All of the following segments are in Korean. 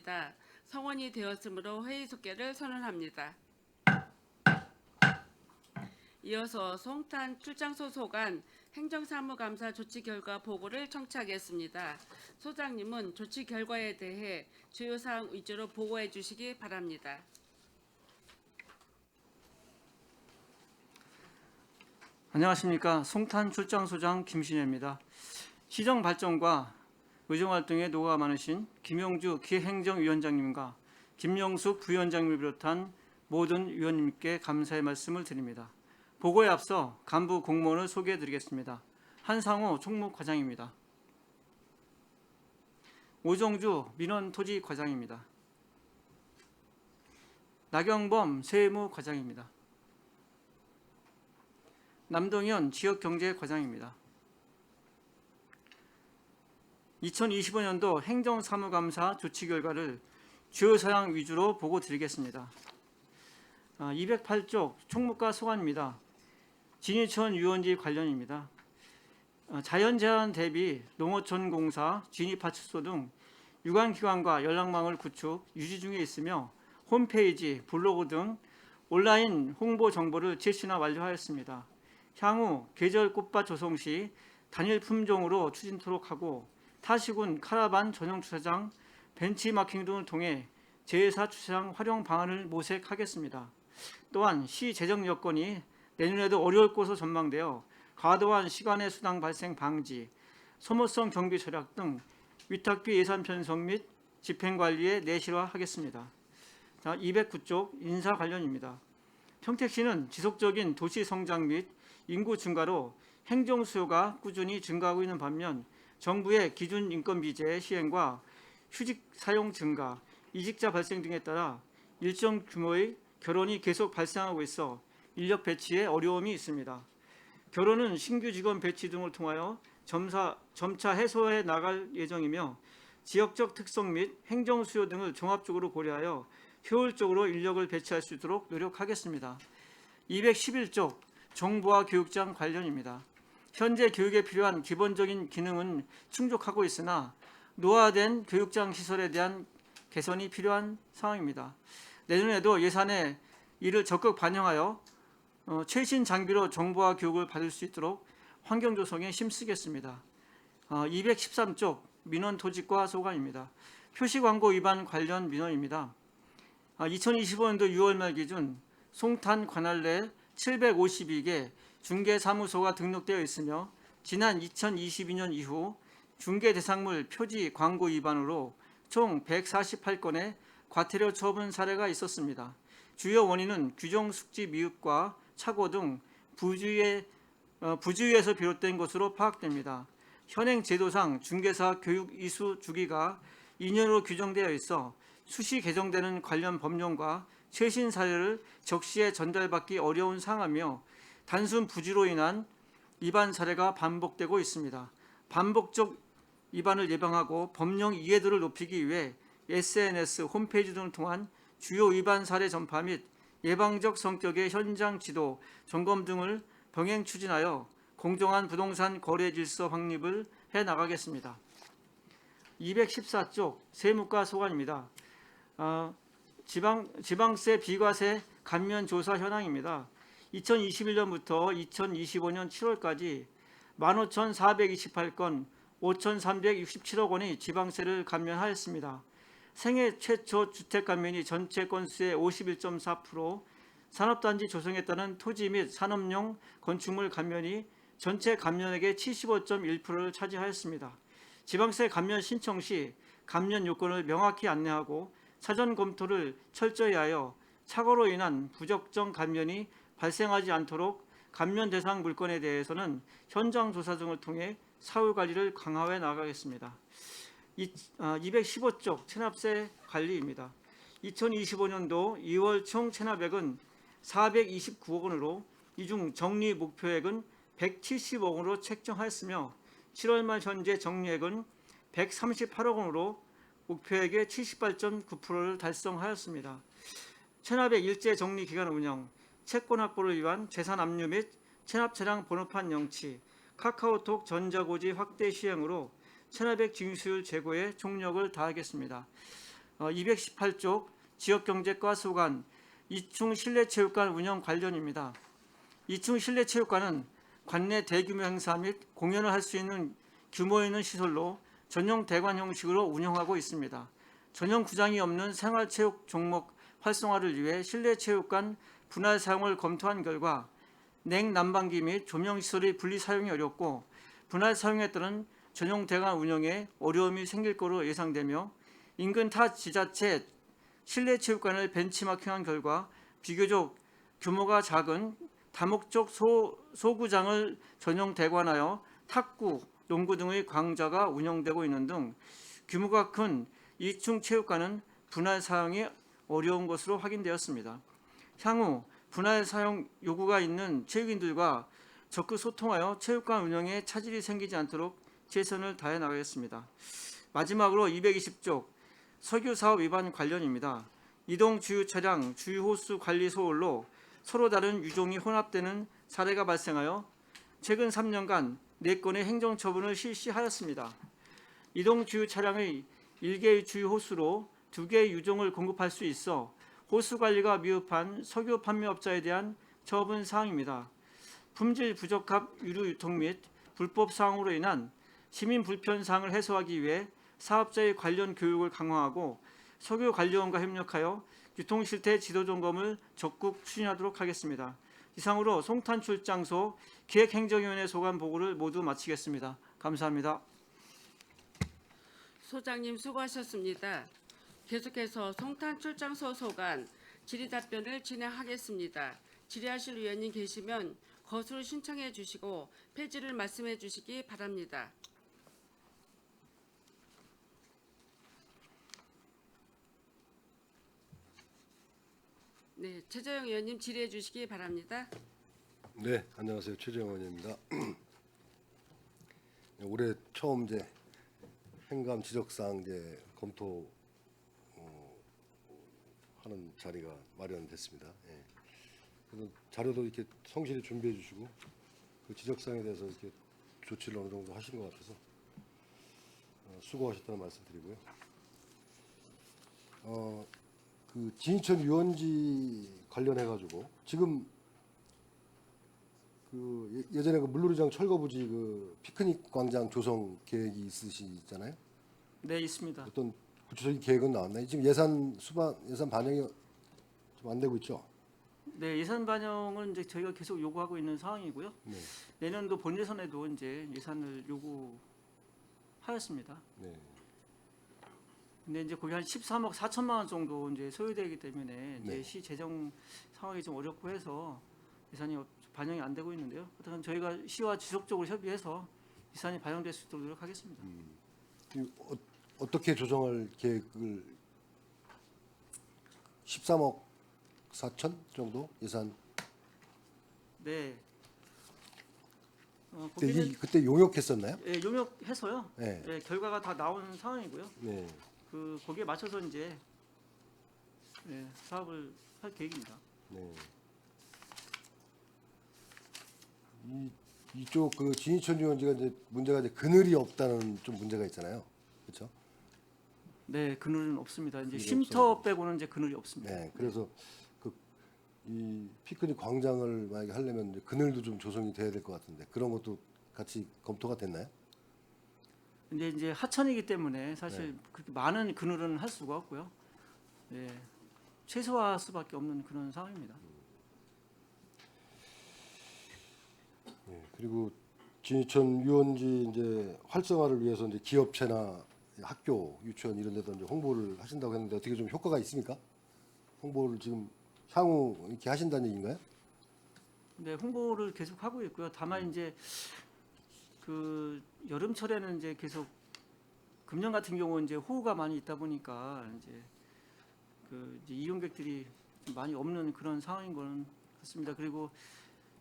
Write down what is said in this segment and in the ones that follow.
있습니다. 성원이 되었으므로 회의 속개를 선언합니다. 이어서 송탄 출장소 소관 행정사무감사 조치 결과 보고를 청취하겠습니다. 소장님은 조치 결과에 대해 주요 사항 위주로 보고해 주시기 바랍니다. 안녕하십니까. 송탄 출장소장 김신혜입니다. 시정 발전과 의정활동에 노고가 많으신 김용주 기획행정위원장님과 김영숙 부위원장님을 비롯한 모든 위원님께 감사의 말씀을 드립니다. 보고에 앞서 간부 공무원을 소개해 드리겠습니다. 한상호 총무과장입니다. 오정주 민원토지과장입니다. 나경범 세무과장입니다. 남동현 지역경제과장입니다. 2025년도 행정사무감사 조치 결과를 주요 사항 위주로 보고 드리겠습니다. 208쪽 총무과 소관입니다. 진이천 유원지 관련입니다. 자연재해 대비 농어촌 공사, 진입파출소 등 유관기관과 연락망을 구축, 유지 중에 있으며 홈페이지, 블로그 등 온라인 홍보 정보를 실시나 완료하였습니다. 향후 계절 꽃밭 조성 시 단일 품종으로 추진토록 하고 타시군 카라반 전용 주차장, 벤치마킹 등을 통해 제4 주차장 활용 방안을 모색하겠습니다. 또한 시 재정 여건이 내년에도 어려울 것으로 전망되어 과도한 시간의 수당 발생 방지, 소모성 경비 절약 등 위탁비 예산 편성 및 집행 관리에 내실화하겠습니다. 209쪽 인사 관련입니다. 평택시는 지속적인 도시 성장 및 인구 증가로 행정 수요가 꾸준히 증가하고 있는 반면 정부의 기준 인건 비제 시행과 휴직 사용 증가, 이직자 발생 등에 따라 일정 규모의 결혼이 계속 발생하고 있어 인력 배치에 어려움이 있습니다. 결혼은 신규 직원 배치 등을 통하여 점차 해소해 나갈 예정이며 지역적 특성 및 행정 수요 등을 종합적으로 고려하여 효율적으로 인력을 배치할 수 있도록 노력하겠습니다. 211쪽 정보화 교육장 관련입니다. 현재 교육에 필요한 기본적인 기능은 충족하고 있으나 노화된 교육장 시설에 대한 개선이 필요한 상황입니다. 내년에도 예산에 이를 적극 반영하여 최신 장비로 정보화 교육을 받을 수 있도록 환경 조성에 힘쓰겠습니다. 213쪽 민원토지과 소관입니다. 표시광고 위반 관련 민원입니다. 2025년도 6월 말 기준 송탄 관할 내 752개 중개사무소가 등록되어 있으며 지난 2022년 이후 중개대상물 표지 광고 위반으로 총 148건의 과태료 처분 사례가 있었습니다. 주요 원인은 규정 숙지 미흡과 착오 등 부주의에서 비롯된 것으로 파악됩니다. 현행 제도상 중개사 교육 이수 주기가 2년으로 규정되어 있어 수시 개정되는 관련 법령과 최신 사례를 적시에 전달받기 어려운 상황이며 단순 부주로 인한 위반 사례가 반복되고 있습니다. 반복적 위반을 예방하고 법령 이해도를 높이기 위해 SNS, 홈페이지 등을 통한 주요 위반 사례 전파 및 예방적 성격의 현장 지도, 점검 등을 병행 추진하여 공정한 부동산 거래 질서 확립을 해 나가겠습니다. 214쪽 세무과 소관입니다. 지방세 비과세 감면 조사 현황입니다. 2021년부터 2025년 7월까지 15,428건 5,367억 원의 지방세를 감면하였습니다. 생애 최초 주택 감면이 전체 건수의 51.4%, 산업단지 조성에 따른 토지 및 산업용 건축물 감면이 전체 감면액의 75.1%를 차지하였습니다. 지방세 감면 신청 시 감면 요건을 명확히 안내하고 사전 검토를 철저히 하여 착오로 인한 부적정 감면이 발생하지 않도록 감면 대상 물건에 대해서는 현장 조사 등을 통해 사후 관리를 강화해 나가겠습니다. 215쪽 체납세 관리입니다. 2025년도 2월 총 체납액은 429억 원으로 이 중 정리 목표액은 170억 원으로 책정하였으며 7월 말 현재 정리액은 138억 원으로 목표액의 78.9%를 달성하였습니다. 체납액 일제 정리 기간 운영, 채권 확보를 위한 재산 압류 및 체납 차량 번호판 영치, 카카오톡 전자고지 확대 시행으로 체납액 징수율 제고에 총력을 다하겠습니다. 218쪽 지역경제과 소관 2층 실내체육관 운영 관련입니다. 2층 실내체육관은 관내 대규모 행사 및 공연을 할 수 있는 규모 있는 시설로 전용 대관 형식으로 운영하고 있습니다. 전용 구장이 없는 생활체육 종목 활성화를 위해 실내체육관 분할 사용을 검토한 결과 냉난방기 및 조명시설의 분리 사용이 어렵고 분할 사용에 따른 전용 대관 운영에 어려움이 생길 것으로 예상되며 인근 타 지자체 실내체육관을 벤치마킹한 결과 비교적 규모가 작은 다목적 소구장을 전용 대관하여 탁구, 농구 등의 강좌가 운영되고 있는 등 규모가 큰 2층 체육관은 분할 사용이 어려운 것으로 확인되었습니다. 향후 분할 사용 요구가 있는 체육인들과 적극 소통하여 체육관 운영에 차질이 생기지 않도록 최선을 다해 나가겠습니다. 마지막으로 220쪽 석유 사업 위반 관련입니다. 이동 주유 차량, 주유 호수 관리 소홀로 서로 다른 유종이 혼합되는 사례가 발생하여 최근 3년간 4건의 행정처분을 실시하였습니다. 이동 주유 차량의 1개의 주유 호수로 2개의 유종을 공급할 수 있어 호수 관리가 미흡한 석유 판매업자에 대한 처분 사항입니다. 품질 부적합 유류 유통 및 불법 사항으로 인한 시민 불편 사항을 해소하기 위해 사업자의 관련 교육을 강화하고 석유 관리원과 협력하여 유통 실태 지도 점검을 적극 추진하도록 하겠습니다. 이상으로 송탄 출장소 기획행정위원회 소관 보고를 모두 마치겠습니다. 감사합니다. 소장님 수고하셨습니다. 계속해서 송탄 출장소 소관 질의 답변을 진행하겠습니다. 질의하실 위원님 계시면 거수를 신청해 주시고 폐지를 말씀해 주시기 바랍니다. 네, 최재형 의원님 질의해 주시기 바랍니다. 네, 안녕하세요. 최재형 의원입니다. 올해 처음 이제 행감 지적사항 이제 검토 하는 자리가 마련됐습니다. 예. 그래서 자료도 이렇게 성실히 준비해 주시고 그 지적사항에 대해서 이렇게 조치를 어느 정도 하신 것 같아서 수고하셨다는 말씀드리고요. 그 진이천 유원지 관련해 가지고 지금 그 예전에 그 물놀이장 철거부지 그 피크닉 광장 조성 계획이 있으시잖아요. 네, 있습니다. 어떤 구체적인 계획은 나왔나요? 지금 예산 반영이 좀 안 되고 있죠. 네, 예산 반영은 이제 저희가 계속 요구하고 있는 상황이고요. 네. 내년도 본예산에도 이제 예산을 요구하였습니다. 네. 근데 이제 거기 한 13억 4천만 원 정도 이제 소요되기 때문에 이제 네. 시 재정 상황이 좀 어렵고 해서 예산이 반영이 안 되고 있는데요. 어쨌든 저희가 시와 지속적으로 협의해서 예산이 반영될 수 있도록 노력하겠습니다. 어떻게 조정할 계획을 13억 4천 정도 예산? 네. 그때, 거기는 그때 용역했었나요? 예, 용역해서요. 네. 예, 결과가 다 나온 상황이고요. 네. 그 거기에 맞춰서 이제 예, 사업을 할 계획입니다. 네. 이쪽 그 진이천 유원지가 이제 문제가 이제 그늘이 없다는 좀 문제가 있잖아요. 그렇죠? 네, 그늘은 없습니다. 이제 그늘이 쉼터 없어요. 빼고는 이제 그늘이 없습니다. 네. 그래서 그 이 피크닉 광장을 만약에 하려면 이제 그늘도 좀 조성이 돼야 될 것 같은데 그런 것도 같이 검토가 됐나요? 근데 이제 하천이기 때문에 사실 네. 그렇게 많은 그늘은 할 수가 없고요. 예, 최소화할 수밖에 없는 그런 상황입니다. 네. 그리고 진이천 유원지 이제 활성화를 위해서 이제 기업체나 학교, 유치원 이런 데도 이제 홍보를 하신다고 했는데 어떻게 좀 효과가 있습니까? 홍보를 지금 향후 이렇게 하신다는 얘기인가요? 네, 홍보를 계속 하고 있고요. 다만 이제 그 여름철에는 이제 계속 금년 같은 경우 이제 호우가 많이 있다 보니까 이제 그 이제 이용객들이 좀 많이 없는 그런 상황인 건 같습니다. 그리고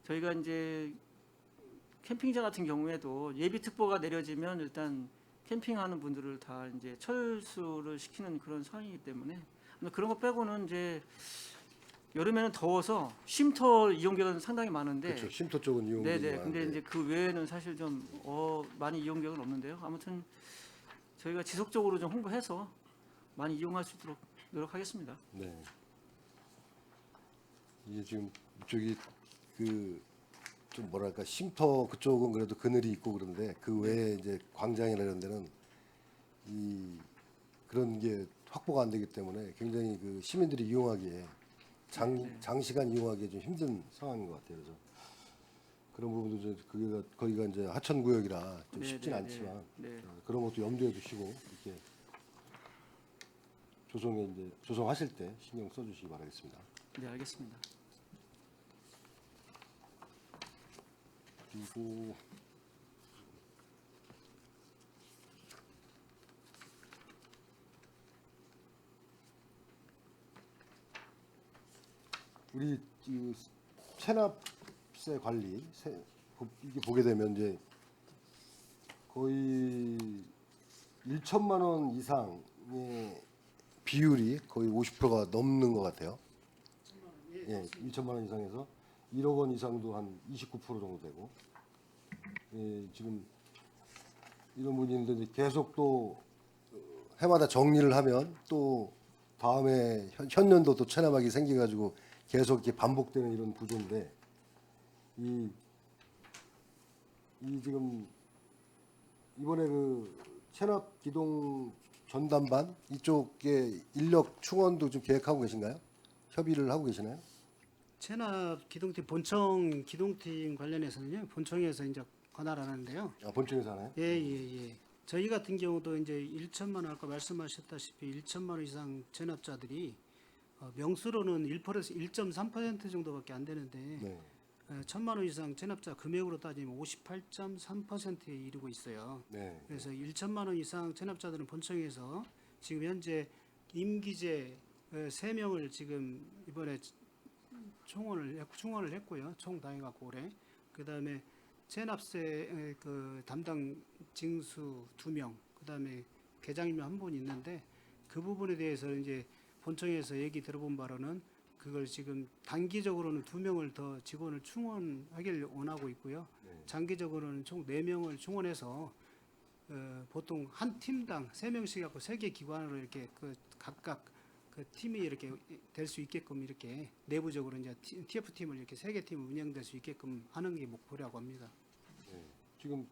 저희가 이제 캠핑장 같은 경우에도 예비 특보가 내려지면 일단 캠핑하는 분들을 다 이제 철수를 시키는 그런 상황이기 때문에 그런 거 빼고는 이제 여름에는 더워서 쉼터 이용객은 상당히 많은데 그렇죠. 쉼터 쪽은 이용객이 네네. 많은데. 근데 이제 그 외에는 사실 좀 많이 이용객은 없는데요. 아무튼 저희가 지속적으로 좀 홍보해서 많이 이용할 수 있도록 노력하겠습니다. 네. 이게 지금 이쪽이 그 좀 뭐랄까 쉼터 그쪽은 그래도 그늘이 있고 그런데 그 외에 이제 광장이나 이런 데는 이 그런 게 확보가 안 되기 때문에 굉장히 그 시민들이 이용하기에 장시간 이용하기에 좀 힘든 상황인 것 같아요. 그래서 그런 부분도 좀 거기가 이제 하천 구역이라 좀 네, 쉽진 네, 않지만 네. 그런 것도 염두에 두시고 이렇게 조성에 이제 조성하실 때 신경 써주시기 바라겠습니다. 네, 알겠습니다. 그리고 우리 이 체납세 관리 이게 보게 되면 이제 거의 1천만 원 이상의 비율이 거의 50%가 넘는 것 같아요. 예, 2천만 원 이상에서 1억 원 이상도 한 29% 정도 되고, 예, 지금 이런 분이 있는데 이제 계속 또 해마다 정리를 하면 또 다음에 현년도 또 체납하기 생겨가지고 계속 이렇게 반복되는 이런 구조인데 이 지금 이번에 그 체납 기동 전담반 이쪽에 인력 충원도 좀 계획하고 계신가요? 협의를 하고 계시나요? 체납 기동팀 본청 기동팀 관련해서는요 본청에서 이제 관할을 하는데요. 아, 본청에서 하나요? 예. 저희 같은 경우도 이제 1천만 원 아까 말씀하셨다시피 1천만 원 이상 체납자들이 명수로는 1.3% 정도밖에 안 되는데 네. 1천만 원 이상 체납자 금액으로 따지면 58.3%에 이르고 있어요. 네. 그래서 1천만 원 이상 체납자들은 본청에서 지금 현재 임기제 3명을 지금 이번에 충원을 했고요. 총 다 해갖고 올해. 그다음에 체납세 그 담당 징수 2명, 그다음에 계장이면 한 분 있는데 그 부분에 대해서 이제 본청에서 얘기 들어본 바로는 그걸 지금 단기적으로는 2명을 더 직원을 충원하기를 원하고 있고요. 장기적으로는 총 4명을 충원해서 보통 한 팀당 3명씩 갖고 3개 기관으로 이렇게 그 각각 그 팀이 이렇게 될 수 있게끔 이렇게 내부적으로 이제 TF 팀을 이렇게 3개 팀을 운영될 수 있게끔 하는 게 목표라고 합니다. 네. 지금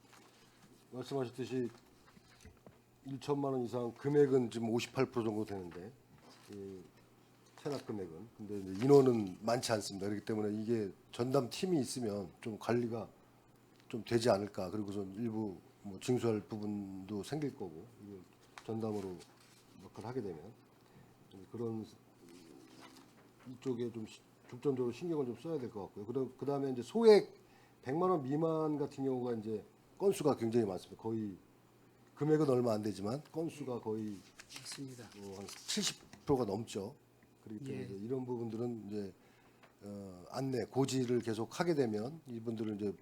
말씀하셨듯이 1천만 원 이상 금액은 지금 58% 정도 되는데 이 체납 금액은 근데 이제 인원은 많지 않습니다. 그렇기 때문에 이게 전담 팀이 있으면 좀 관리가 좀 되지 않을까. 그리고선 일부 뭐 징수할 부분도 생길 거고 이거 전담으로 역할을 하게 되면 그런 이쪽에 좀 중점적으로 신경을 좀 써야 될 것 같고요. 그다음에 이제 소액 100만 원 미만 같은 경우가 이제 건수가 굉장히 많습니다. 거의 금액은 얼마 안 되지만 건수가 거의 맞습니다. 한 70%가 넘죠. 그렇기 때문에 예. 이제 이런 부분들은 이제 안내 고지를 계속 하게 되면 이분들은 이제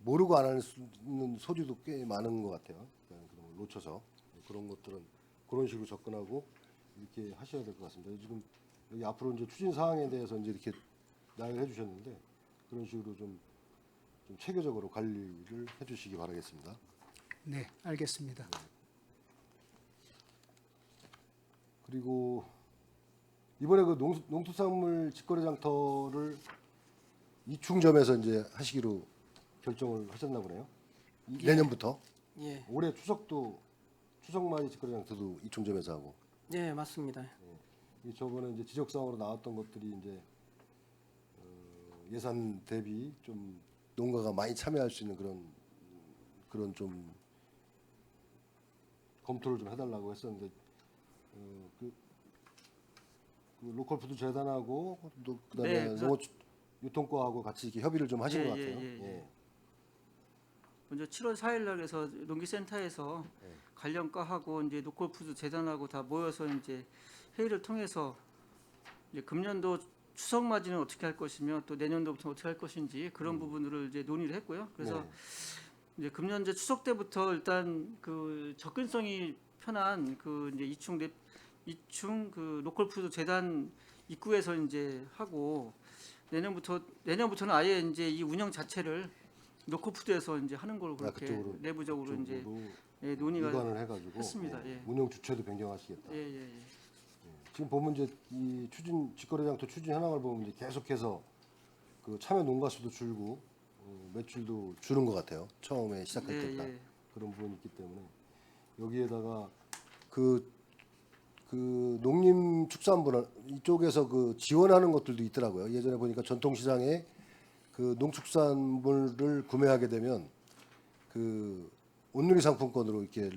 모르고 안 할 수 있는 소지도 꽤 많은 것 같아요. 그런 걸 놓쳐서 그런 것들은 그런 식으로 접근하고 이렇게 하셔야 될 것 같습니다. 지금 여기 앞으로 이제 추진 사항에 대해서 이제 이렇게 나열을 해주셨는데 그런 식으로 좀 체계적으로 관리를 해주시기 바라겠습니다. 네, 알겠습니다. 그리고 이번에 그 농수산물 직거래 장터를 이충점에서 이제 하시기로 결정을 하셨나 보네요. 내년부터 예, 올해 추석맞이 직거래 장터도 이충점에서 하고 예, 맞습니다. 이 저번에 이제 지적사항으로 나왔던 것들이 이제 예산 대비 좀 농가가 많이 참여할 수 있는 그런 좀 검토를 좀 해달라고 했었는데 그 로컬푸드 재단하고 또 그다음에 네, 농업 유통과하고 같이 이렇게 협의를 좀 하신 예, 것 예, 같아요. 예, 예. 예. 먼저 7월 4일 날에서 농기센터에서 네. 관련 과하고 이제 노콜푸드 재단하고 다 모여서 이제 회의를 통해서 이제 금년도 추석 맞이는 어떻게 할 것이며 또 내년도부터 어떻게 할 것인지 그런 부분들을 이제 논의를 했고요. 그래서 네. 이제 금년 이제 추석 때부터 일단 그 접근성이 편한 그 이제 이충 그 로컬푸드 재단 입구에서 이제 하고 내년부터는 아예 이제 이 운영 자체를 노코푸드에서 이제 하는 걸로 그렇게 그쪽으로, 내부적으로 이제 그쪽으로 예, 논의가 이관을 해가지고 했습니다. 예. 운영 주체도 변경하시겠다. 예, 예, 예. 지금 보면 이제 이 직거래장터 추진 현황을 보면 이제 계속해서 그 참여 농가 수도 줄고 매출도 줄은 것 같아요. 처음에 시작할 예, 때보다 예. 그런 부분이 있기 때문에 여기에다가 그 농림축산부 이쪽에서 그 지원하는 것들도 있더라고요. 예전에 보니까 전통시장에 그 농축산물을 구매하게 되면 그 온누리 상품권으로 이렇게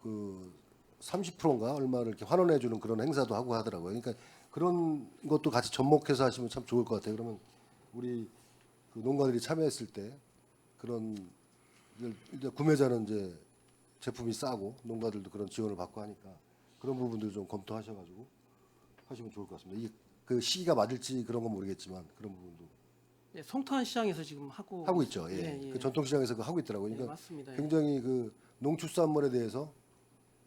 그 30%인가 얼마를 이렇게 환원해 주는 그런 행사도 하고 하더라고요. 그러니까 그런 것도 같이 접목해서 하시면 참 좋을 것 같아요. 그러면 우리 그 농가들이 참여했을 때 그런 이제 구매자는 이제 제품이 싸고 농가들도 그런 지원을 받고 하니까 그런 부분들 좀 검토하셔가지고 하시면 좋을 것 같습니다. 이게 그 시기가 맞을지 그런 건 모르겠지만 그런 부분도 예, 송탄 시장에서 지금 하고 있죠. 예. 예, 예. 그 전통시장에서 그거 하고 있더라고요. 예, 그러니까 맞습니다. 예. 굉장히 그 농축산물에 대해서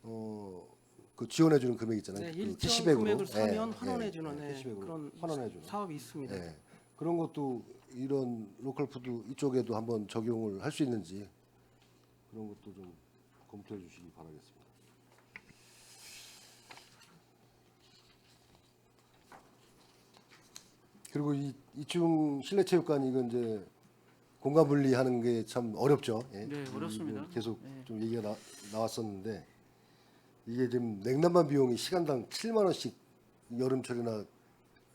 그 지원해주는 금액 있잖아요. 네, 그 일정 캐시백으로. 금액을 사면 예, 환원해주는 예, 캐시백으로 그런 환원해주는 사업이 있습니다. 예. 그런 것도 이런 로컬푸드 이쪽에도 한번 적용을 할 수 있는지 그런 것도 좀 검토해 주시기 바라겠습니다. 그리고 이중 실내체육관 이건 이제 공간 분리하는 게 참 어렵죠. 예. 네, 어렵습니다. 계속 네. 좀 얘기가 나왔었는데 이게 지금 냉난방 비용이 시간당 7만 원씩 여름철이나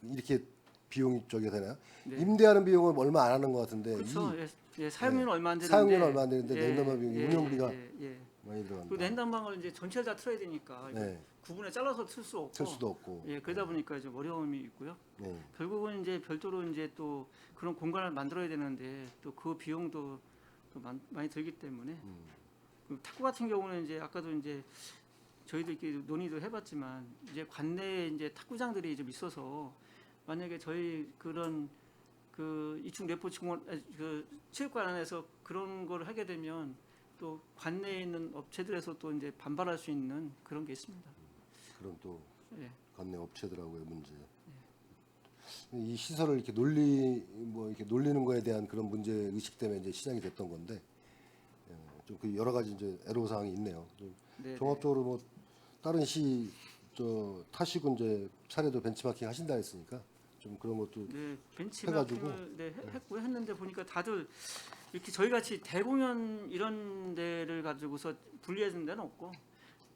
이렇게 비용이 저기 되나요? 네. 임대하는 비용은 얼마 안 하는 것 같은데 그렇죠. 예, 예, 사용료는 얼마 안 되는데 사용료는 얼마 안 되는데 냉난방 비용이 운영비가 예, 예. 많이 들어간다. 그 냉난방을 이제 전체를 다 틀어야 되니까 이제 네. 구분에 잘라서 틀 수 없고 틀 수도 없고. 예, 그러다 보니까 좀 어려움이 있고요. 네. 결국은 이제 별도로 이제 또 그런 공간을 만들어야 되는데 또 그 비용도 또 많이 들기 때문에 그 탁구 같은 경우는 이제 아까도 이제 저희도 이렇게 논의도 해봤지만 이제 관내에 이제 탁구장들이 좀 있어서 만약에 저희 그런 그 이충 레포 증원 그 체육관 안에서 그런 걸 하게 되면 또 관내에 있는 업체들에서 또 이제 반발할 수 있는 그런 게 있습니다. 그런 또 예. 관내 업체들하고의 문제. 이 시설을 이렇게 이렇게 놀리는 거에 대한 그런 문제 의식 때문에 이제 시작이 됐던 건데 좀 그 여러 가지 이제 애로 사항이 있네요. 좀 네, 종합적으로 뭐 다른 시 타시군 이제 사례도 벤치마킹 하신다 했으니까 좀 그런 것도 네, 해가지고. 벤치마킹을 했고요. 했는데 보니까 다들 이렇게 저희 같이 대공연 이런 데를 가지고서 분리해 준 데는 없고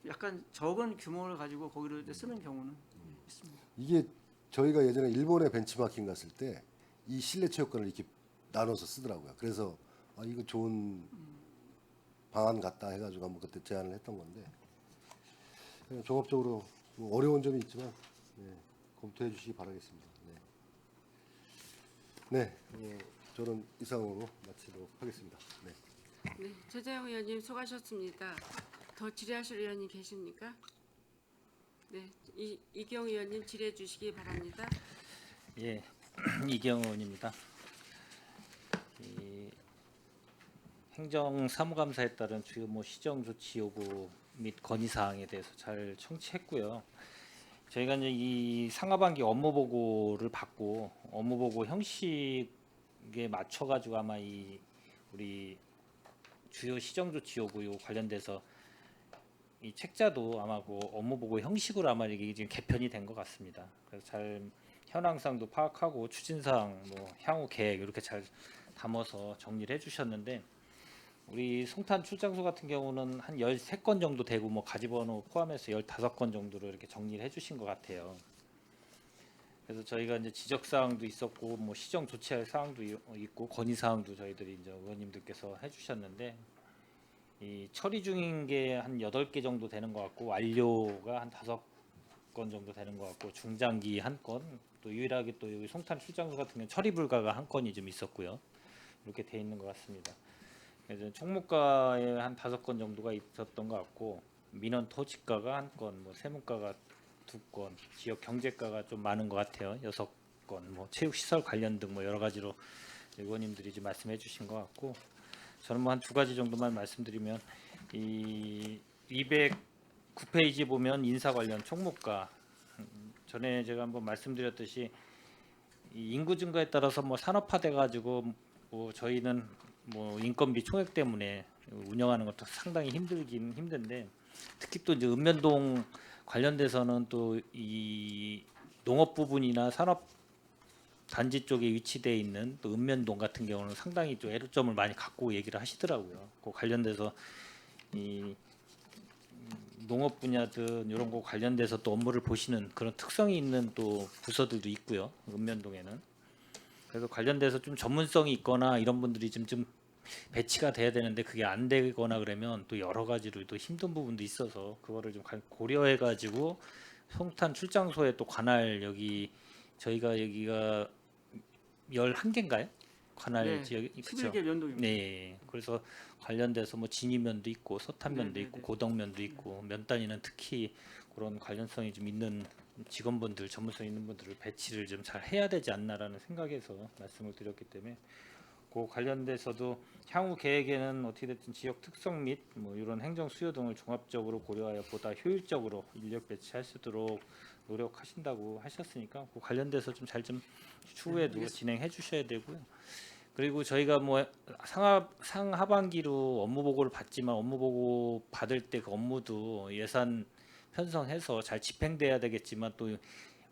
약간 적은 규모를 가지고 거기를 이제 쓰는 경우는 있습니다. 이게 저희가 예전에 일본에 벤치마킹 갔을 때 이 실내 체육관을 이렇게 나눠서 쓰더라고요. 그래서 이거 좋은 방안 같다 해가지고 한번 그때 제안을 했던 건데 그냥 종합적으로 뭐 어려운 점이 있지만 검토해 주시기 바라겠습니다. 네, 저는 이상으로 마치도록 하겠습니다. 네. 네, 최재형 의원님 수고하셨습니다. 더 질의하실 의원님 계십니까? 네, 이경 의원님 질의해 주시기 바랍니다. 예, 이경 의원입니다. 이 행정사무감사에 따른 주요 시정 조치 요구 및 건의 사항에 대해서 잘 청취했고요. 저희가 이제 이 상하반기 업무 보고를 받고 업무 보고 형식에 맞춰 가지고 아마 이 우리 주요 시정 조치 요구 관련돼서 이 책자도 아마 그 업무 보고 형식으로 아마 이게 지금 개편이 된 것 같습니다. 그래서 잘 현황상도 파악하고 추진사항, 뭐 향후 계획 이렇게 잘 담아서 정리를 해주셨는데 우리 송탄 출장소 같은 경우는 한 13건 정도 되고 뭐 가지번호 포함해서 15건 정도로 이렇게 정리를 해주신 것 같아요. 그래서 저희가 이제 지적 사항도 있었고 뭐 시정 조치할 사항도 있고 건의 사항도 저희들이 이제 의원님들께서 해주셨는데 이 처리 중인 게 한 8개 정도 되는 것 같고 완료가 한 5건 정도 되는 것 같고 중장기 1건 또 유일하게 또 여기 송탄 출장소 같은 경우 처리 불가가 1건이 좀 있었고요. 이렇게 돼 있는 것 같습니다. 그래서 총무과에 한 5건 정도가 있었던 것 같고 민원 토지과가 1건, 뭐 세무과가 2건, 지역 경제과가 좀 많은 것 같아요. 6건, 뭐 체육시설 관련 등 뭐 여러 가지로 의원님들이 좀 말씀해 주신 것 같고 저는 뭐 한 2가지 정도만 말씀드리면 이 209페이지 보면 인사 관련 총무과 전에 제가 한번 말씀드렸듯이 이 인구 증가에 따라서 뭐 산업화돼 가지고 뭐 저희는 뭐 인건비 총액 때문에 운영하는 것도 상당히 힘들긴 힘든데 특히 또 이제 읍면동 관련돼서는 또 이 농업 부분이나 산업 단지 쪽에 위치되어 있는 또 읍면동 같은 경우는 상당히 좀 애로점을 많이 갖고 얘기를 하시더라고요. 그 관련돼서 이 농업 분야든 이런 거 관련돼서 또 업무를 보시는 그런 특성이 있는 또 부서들도 있고요. 읍면동에는. 그래서 관련돼서 좀 전문성이 있거나 이런 분들이 좀 배치가 돼야 되는데 그게 안 되거나 그러면 또 여러 가지로 또 힘든 부분도 있어서 그거를 좀 고려해 가지고 송탄 출장소에 또 관할 여기 저희가 여기가 11개인가요? 관할 네, 지역이 그렇죠. 11개 면동입니다. 네. 그래서 관련돼서 뭐 진위면도 있고 서탄면도 네, 네, 있고 네. 고덕면도 있고 면 단위는 특히 그런 관련성이 좀 있는 직원분들 전문성 있는 분들을 배치를 좀 잘 해야 되지 않나라는 생각에서 말씀을 드렸기 때문에 그 관련돼서도 향후 계획에는 어떻게 됐든 지역 특성 및 뭐 이런 행정 수요 등을 종합적으로 고려하여 보다 효율적으로 인력 배치할 수 있도록 노력하신다고 하셨으니까 그 관련돼서 좀 잘 좀 추후에도 알겠습니다. 진행해 주셔야 되고요. 그리고 저희가 뭐 상하반기로 업무 보고를 받지만 업무 보고 받을 때 그 업무도 예산 편성해서 잘 집행돼야 되겠지만 또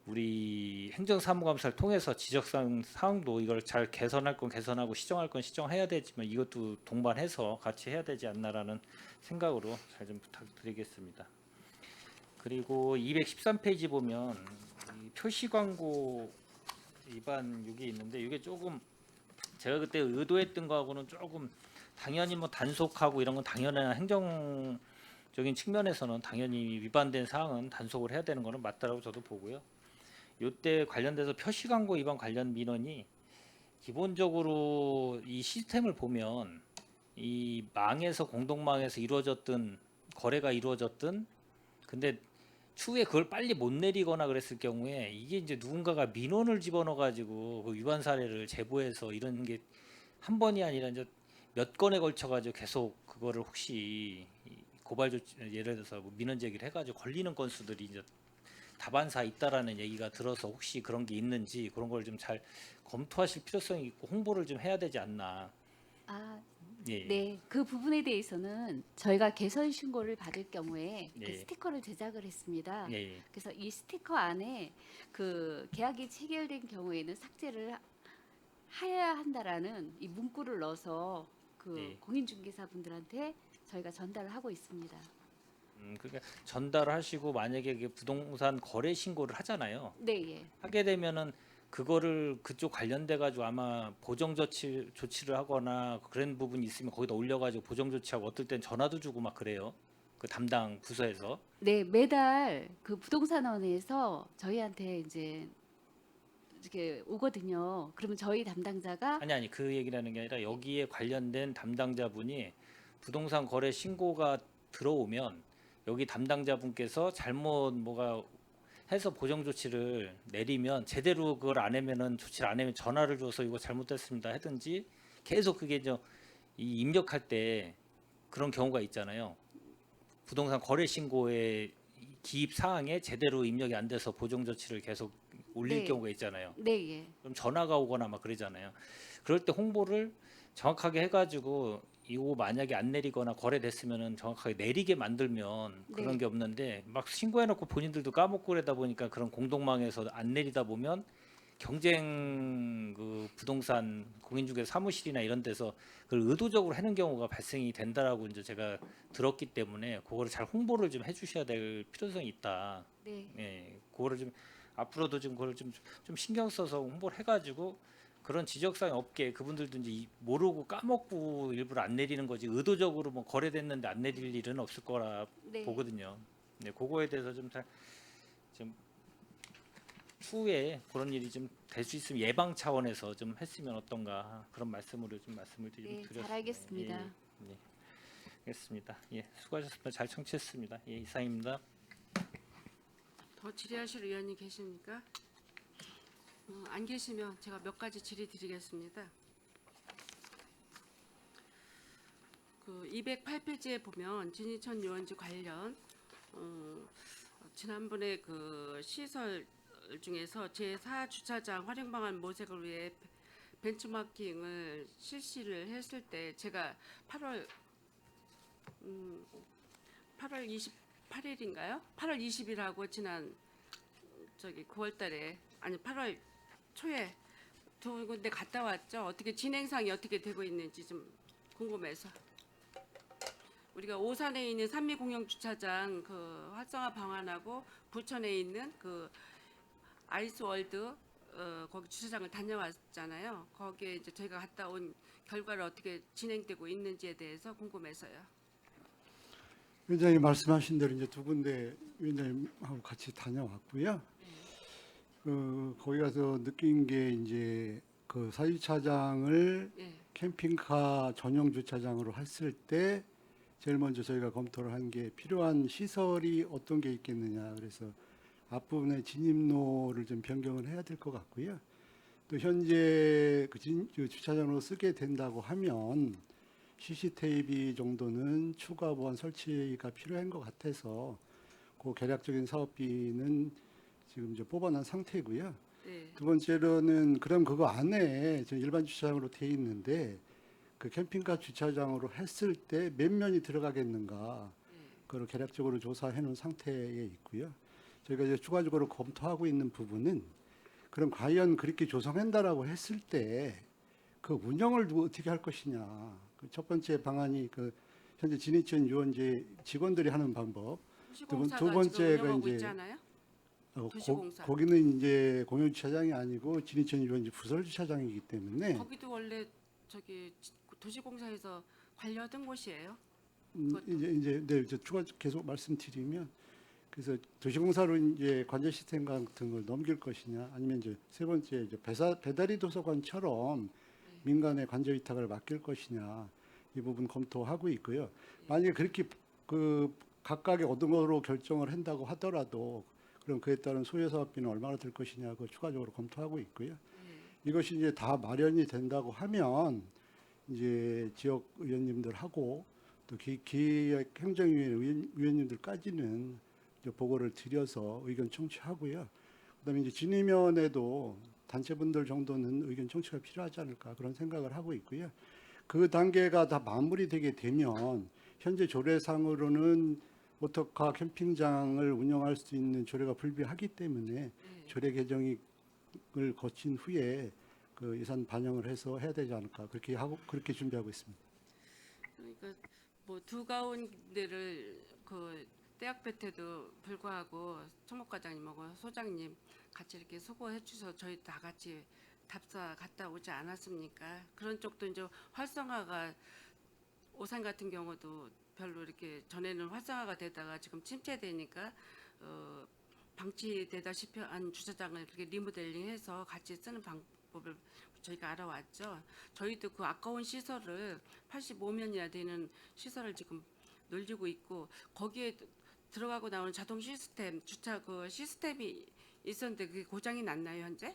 우리 행정사무감사를 통해서 지적사항도 이걸 잘 개선할 건 개선하고 시정할 건 시정해야 되지만 이것도 동반해서 같이 해야 되지 않나라는 생각으로 잘 좀 부탁드리겠습니다. 그리고 213페이지 보면 이 표시 광고 위반 이게 있는데 이게 조금 제가 그때 의도했던 거하고는 조금 당연히 뭐 단속하고 이런 건 당연한 행정적인 측면에서는 당연히 위반된 사항은 단속을 해야 되는 거는 맞다라고 저도 보고요. 요때 관련돼서 표시 광고 위반 관련 민원이 기본적으로 이 시스템을 보면 이 망에서 공동망에서 이루어졌던 거래가 이루어졌던 근데 추후에 그걸 빨리 못 내리거나 그랬을 경우에 이게 이제 누군가가 민원을 집어넣어 가지고 그 위반 사례를 제보해서 이런 게 한 번이 아니라 이제 몇 건에 걸쳐 가지고 계속 그거를 혹시 고발 조치 예를 들어서 뭐 민원 제기를 해 가지고 걸리는 건수들이 이제 다반사 있다라는 얘기가 들어서 혹시 그런 게 있는지 그런 걸 좀 잘 검토하실 필요성이 있고 홍보를 좀 해야 되지 않나. 아, 예. 네. 그 부분에 대해서는 저희가 개선 신고를 받을 경우에 그 예. 스티커를 제작을 했습니다. 예. 그래서 이 스티커 안에 그 계약이 체결된 경우에는 삭제를 해야 한다라는 이 문구를 넣어서 그 예. 공인중개사분들한테 저희가 전달을 하고 있습니다. 그러니까 전달하시고 만약에 이게 부동산 거래 신고를 하잖아요. 네, 예. 하게 되면은 그거를 그쪽 관련돼 가지고 아마 보정 조치를 하거나 그런 부분이 있으면 거기다 올려 가지고 보정 조치하고 어떨 땐 전화도 주고 막 그래요. 그 담당 부서에서. 네, 매달 그 부동산원에서 저희한테 이제 이렇게 오거든요. 그러면 저희 담당자가 아니 그 얘기라는 게 아니라 여기에 관련된 담당자분이 부동산 거래 신고가 들어오면 여기 담당자분께서 잘못 뭐가 해서 보정 조치를 내리면 제대로 그걸 안 하면은 조치를 안 하면 전화를 줘서 이거 잘못됐습니다 하든지 계속 그게 이 입력할 때 그런 경우가 있잖아요. 부동산 거래 신고의 기입 사항에 제대로 입력이 안 돼서 보정 조치를 계속 올릴 네. 경우가 있잖아요. 네, 예. 그럼 전화가 오거나 막 그러잖아요. 그럴 때 홍보를 정확하게 해가지고 이거 만약에 안 내리거나 거래됐으면은 정확하게 내리게 만들면 그런 네. 게 없는데 막 신고해놓고 본인들도 까먹고 그러다 보니까 그런 공동망에서 안 내리다 보면 경쟁 그 부동산 공인중개사 사무실이나 이런 데서 그걸 의도적으로 하는 경우가 발생이 된다라고 이제 제가 들었기 때문에 그거를 잘 홍보를 좀 해주셔야 될 필요성이 있다. 네. 예, 그거를 좀 앞으로도 좀 그걸 좀 신경 써서 홍보를 해가지고 그런 지적사항이 없게 그분들도 이제 모르고 까먹고 일부러 안 내리는 거지 의도적으로 뭐 거래됐는데 안 내릴 일은 없을 거라 네. 보거든요. 네, 그거에 대해서 좀 추후에 그런 일이 좀 될 수 있으면 예방 차원에서 좀 했으면 어떤가 그런 말씀으로 좀 말씀을 네, 드렸습니다. 잘 알겠습니다. 예, 예, 알겠습니다. 예, 수고하셨습니다. 잘 청취했습니다. 예, 이상입니다. 더 질의하실 의원이 계십니까? 안 계시면 제가 몇 가지 질의 드리겠습니다. 그 208페이지에 보면 진이천 유원지 관련 지난번에 그 시설 중에서 제4주차장 활용 방안 모색을 위해 벤치마킹을 실시를 했을 때 제가 8월 28일인가요? 8월 20일하고 지난 9월달에 아니 8월 초에 두 군데 갔다 왔죠. 어떻게 진행상이 어떻게 되고 있는지 좀 궁금해서. 우리가 오산에 있는 산미공영주차장 그 활성화 방안하고 부천에 있는 그 아이스월드 거기 주차장을 다녀왔잖아요. 거기에 이제 저희가 갔다 온 결과를 어떻게 진행되고 있는지에 대해서 궁금해서요. 위원장님 말씀하신 대로 이제 두 군데 위원장님하고 같이 다녀왔고요. 거기 가서 느낀 게 이제 그 사주차장을 예, 캠핑카 전용 주차장으로 했을 때 제일 먼저 저희가 검토를 한 게 필요한 시설이 어떤 게 있겠느냐. 그래서 앞부분에 진입로를 좀 변경을 해야 될 것 같고요. 또 현재 그 주차장으로 쓰게 된다고 하면 CCTV 정도는 추가 보안 설치가 필요한 것 같아서 그 계략적인 사업비는 지금 이제 뽑아놓은 상태고요. 네, 두 번째로는 그럼 그거 안에 저 일반 주차장으로 돼 있는데 그 캠핑카 주차장으로 했을 때 몇 면이 들어가겠는가 그걸 계략적으로 조사해 놓은 상태에 있고요. 저희가 이제 추가적으로 검토하고 있는 부분은 그럼 과연 그렇게 조성한다라고 했을 때 그 운영을 어떻게 할 것이냐. 그 첫 번째 방안이 그 현재 진해천 유원지 직원들이 하는 방법. 도시공사가 두 번째가 지금 운영하고 이제 있잖아요. 어, 도시공사. 거기는 이제 공영 주차장이 아니고 진해천 유원지 부설 주차장이기 때문에 거기도 원래 도시공사에서 관리하던 곳이에요. 이제 네, 이제 추가 계속 말씀드리면 그래서 도시공사로 이제 관제 시스템 같은 걸 넘길 것이냐 아니면 이제 세 번째 이제 배달이 도서관처럼 민간의 관제 위탁을 맡길 것이냐 이 부분 검토하고 있고요. 만약에 그렇게 그 각각의 어떤 거로 결정을 한다고 하더라도 그럼 그에 따른 소요 사업비는 얼마나 들 것이냐 그 추가적으로 검토하고 있고요. 이것이 이제 다 마련이 된다고 하면 이제 지역 의원님들하고 또 기획 행정위원회 위원님들까지는 이제 보고를 드려서 의견 청취하고요. 그다음에 이제 진위면에도 단체분들 정도는 의견 청취가 필요하지 않을까 그런 생각을 하고 있고요. 그 단계가 다 마무리되게 되면 현재 조례상으로는 모터카 캠핑장을 운영할 수 있는 조례가 불비하기 때문에 조례 개정을 거친 후에 그 예산 반영을 해서 해야 되지 않을까 그렇게 준비하고 있습니다. 그러니까 뭐 두 가운데를 그 대학배 때도 불구하고 총무과장님하고 소장님 같이 이렇게 수고해 주셔서 저희 다 같이 답사 갔다 오지 않았습니까? 그런 쪽도 이제 활성화가 오산 같은 경우도 별로 이렇게 전에는 활성화가 되다가 지금 침체되니까 방치되다시피 한 주차장을 그렇게 리모델링해서 같이 쓰는 방법을 저희가 알아왔죠. 저희도 그 아까운 시설을 85면이나 되는 시설을 지금 늘리고 있고 거기에 들어가고 나오는 자동 시스템 주차 그 시스템이 있었는데 그게 고장이 났나요 현재?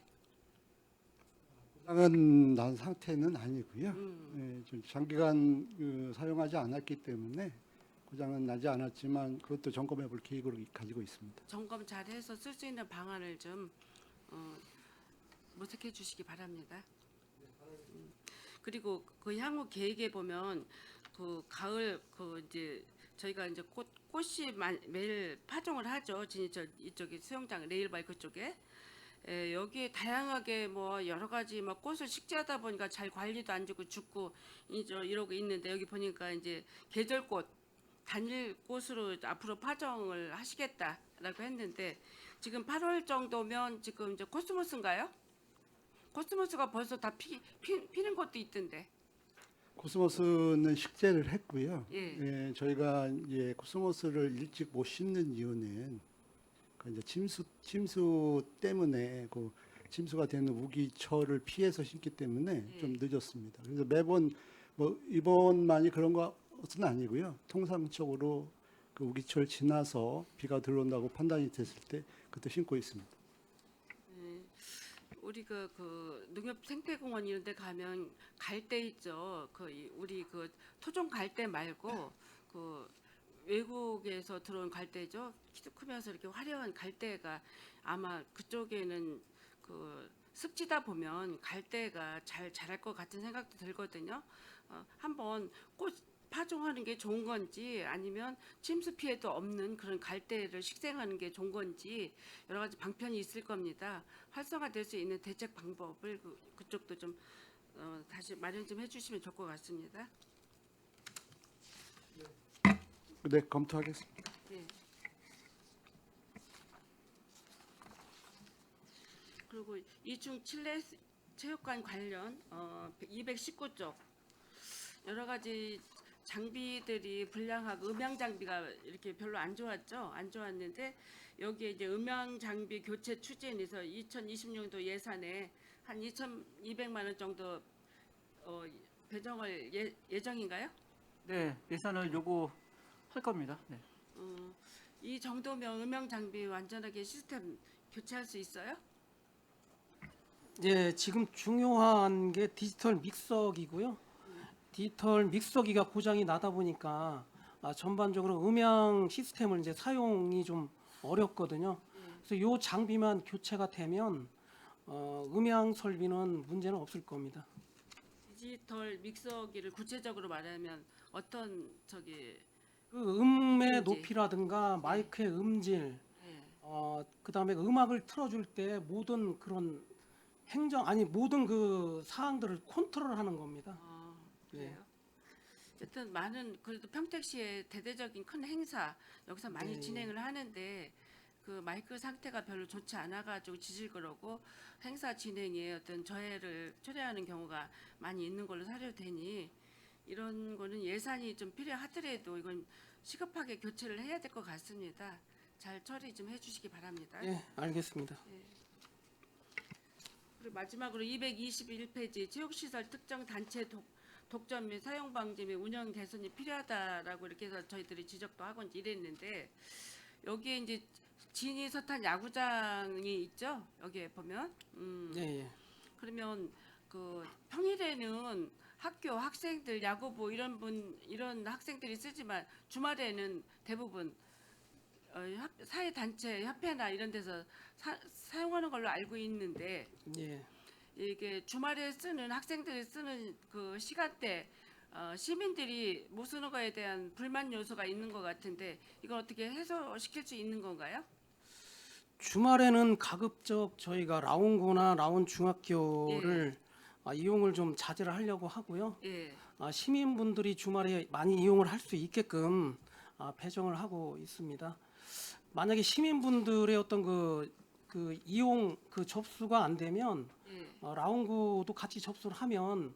고장은 난 상태는 아니고요. 예, 좀 장기간 사용하지 않았기 때문에 고장은 나지 않았지만 그것도 점검해 볼 계획을 가지고 있습니다. 점검 잘해서 쓸 수 있는 방안을 좀 모색해 주시기 바랍니다. 그리고 그 향후 계획에 보면 그 가을 그 이제 저희가 이제 꽃이 매일 파종을 하죠. 진짜 이쪽에 수영장 레일바이크 쪽에 여기에 다양하게 뭐 여러 가지 막 꽃을 식재하다 보니까 잘 관리도 안 되고 죽고 이러고 있는데 여기 보니까 이제 계절꽃 단일 꽃으로 앞으로 파종을 하시겠다라고 했는데 지금 8월 정도면 지금 이제 코스모스인가요? 코스모스가 벌써 다 피는 것도 있던데. 코스모스는 식재를 했고요. 예. 저희가 이제 코스모스를 일찍 못 심는 이유는 그 이제 침수 때문에 그 침수가 되는 우기철을 피해서 심기 때문에 좀 늦었습니다. 그래서 매번 뭐 이번만이 그런 것은 아니고요. 통상적으로 그 우기철 지나서 비가 들어온다고 판단이 됐을 때 그때 심고 있습니다. 우리가 그 농협 생태공원 이런 데 가면 갈대 있죠. 우리 그 토종 갈대 말고 그 외국에서 들어온 갈대죠. 키도 크면서 이렇게 화려한 갈대가 아마 그쪽에는 그 습지다 보면 갈대가 잘 자랄 것 같은 생각도 들거든요. 한번 꽃 파종하는 게 좋은 건지 아니면 침수 피해도 없는 그런 갈대를 식생하는 게 좋은 건지 여러 가지 방편이 있을 겁니다. 활성화될 수 있는 대책 방법을 그쪽도 좀 다시 마련 좀 해주시면 좋을 것 같습니다. 네, 검토하겠습니다. 예. 그리고 이중 칠레 체육관 관련 219쪽 여러 가지 장비들이 불량하고 음향 장비가 이렇게 별로 안 좋았죠. 안 좋았는데 여기에 이제 음향 장비 교체 추진에서 2020년도 예산에 한 2,200만 원 정도 배정을 예정인가요? 네, 예산을 요구할 겁니다. 네. 이 정도면 음향 장비 완전하게 시스템 교체할 수 있어요? 예, 지금 중요한 게 디지털 믹서기고요. 디지털 믹서기가 고장이 나다 보니까 전반적으로 음향 시스템을 이제 사용이 좀 어렵거든요. 그래서 이 장비만 교체가 되면 음향 설비는 문제는 없을 겁니다. 디지털 믹서기를 구체적으로 말하면 어떤 그 음의 음질. 높이라든가 마이크의 음질, 예. 그다음에 음악을 틀어줄 때 모든 그런 모든 그 사항들을 컨트롤하는 겁니다. 그래요? 어쨌든 많은 그래도 평택시의 대대적인 큰 행사 여기서 많이 네. 진행을 하는데 그 마이크 상태가 별로 좋지 않아가지고 지질거리고 행사 진행에 어떤 저해를 초래하는 경우가 많이 있는 걸로 사료되니 이런 거는 예산이 좀 필요하더라도 이건 시급하게 교체를 해야 될 것 같습니다. 잘 처리 좀 해주시기 바랍니다. 예, 알겠습니다. 그리고 마지막으로 221페이지 체육시설 특정 단체 독점 및 사용 방지 및 운영 개선이 필요하다라고 이렇게 해서 저희들이 지적도 하고 이제 이랬는데 여기에 이제 진이 서탄 야구장이 있죠. 여기에 보면 예, 예. 그러면 그 평일에는 학교 학생들 야구부 이런 학생들이 쓰지만 주말에는 대부분 사회 단체 협회나 이런 데서 사용하는 걸로 알고 있는데 예. 이게 주말에 쓰는 학생들이 쓰는 그 시간대 시민들이 못 쓰는 거에 대한 불만 요소가 있는 것 같은데 이걸 어떻게 해소시킬 수 있는 건가요? 주말에는 가급적 저희가 라운고나 라운 중학교를 이용을 좀 자제를 하려고 하고요. 예. 시민분들이 주말에 많이 이용을 할 수 있게끔 배정을 하고 있습니다. 만약에 시민분들의 어떤 그 이용 그 접수가 안 되면 예. 라운구도 같이 접수를 하면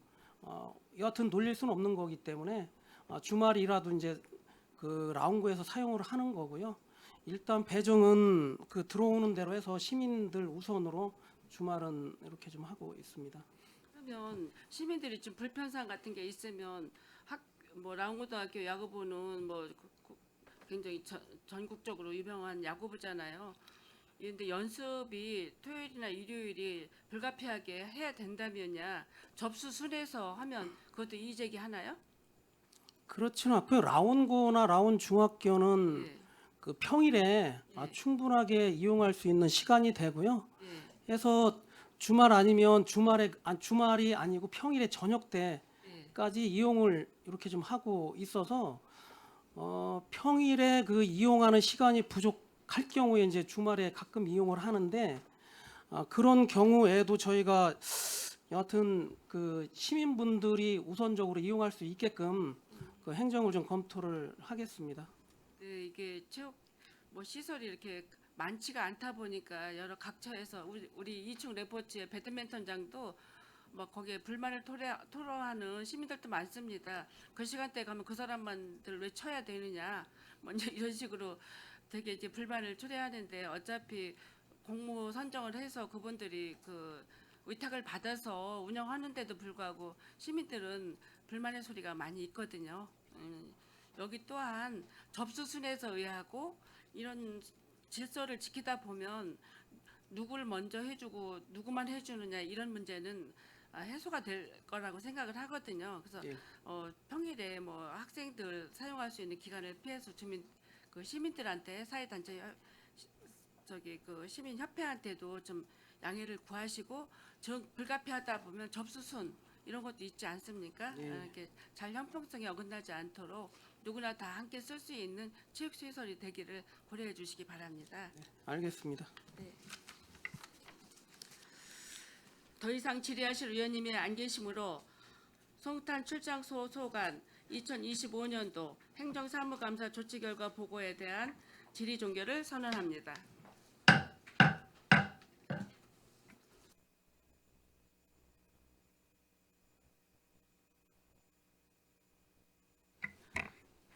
여하튼 놀릴 수는 없는 거기 때문에 주말이라도 이제 그 라운구에서 사용을 하는 거고요. 일단 배정은 그 들어오는 대로 해서 시민들 우선으로 주말은 이렇게 좀 하고 있습니다. 그러면 시민들이 좀 불편사항 같은 게 있으면 라운고등학교 야구부는 굉장히 전국적으로 유명한 야구부잖아요. 그런데 연습이 토요일이나 일요일이 불가피하게 해야 된다면야 접수 순에서 하면 그것도 이의 제기 하나요? 그렇지는 않고요. 라운고나 라운 중학교는 예. 그 평일에 충분하게 이용할 수 있는 시간이 되고요. 예. 해서 주말 아니면 주말이 아니고 평일에 저녁 때까지 이용을 이렇게 좀 하고 있어서 평일에 그 이용하는 시간이 부족할 경우에 이제 주말에 가끔 이용을 하는데 그런 경우에도 저희가 여하튼 그 시민분들이 우선적으로 이용할 수 있게끔 그 행정을 좀 검토를 하겠습니다. 네, 이게 체육 시설이 이렇게 많지가 않다 보니까 여러 각처에서 우리 이충 레포츠의 배드민턴장도 거기에 불만을 토로하는 시민들도 많습니다. 그 시간대에 가면 그 사람만들 왜 쳐야 되느냐, 먼저 이런 식으로 되게 이제 불만을 초래하는데 어차피 공모 선정을 해서 그분들이 그 의탁을 받아서 운영하는데도 불구하고 시민들은 불만의 소리가 많이 있거든요. 여기 또한 접수 순에서 의하고 이런 질서를 지키다 보면 누구를 먼저 해주고 누구만 해주느냐 이런 문제는 해소가 될 거라고 생각을 하거든요. 그래서 예. 평일에 학생들 사용할 수 있는 기간을 피해서 시민들한테 사회단체 그 시민협회한테도 좀 양해를 구하시고 불가피하다 보면 접수순 이런 것도 있지 않습니까? 네. 이렇게 잘 형평성에 어긋나지 않도록 누구나 다 함께 쓸 수 있는 체육시설이 되기를 고려해 주시기 바랍니다. 알겠습니다. 더 이상 질의하실 의원님이 안 계시므로 송탄 출장 소소관 2025년도 행정사무감사 조치 결과 보고에 대한 질의 종결을 선언합니다.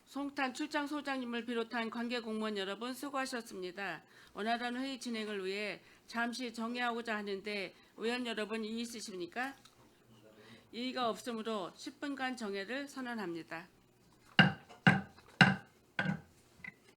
송탄 출장 소장님을 비롯한 관계 공무원 여러분 수고하셨습니다. 원활한 회의 진행을 위해 잠시 정회하고자 하는데 의원 여러분 이의 있으십니까? 이의가 없으므로 10분간 정회를 선언합니다.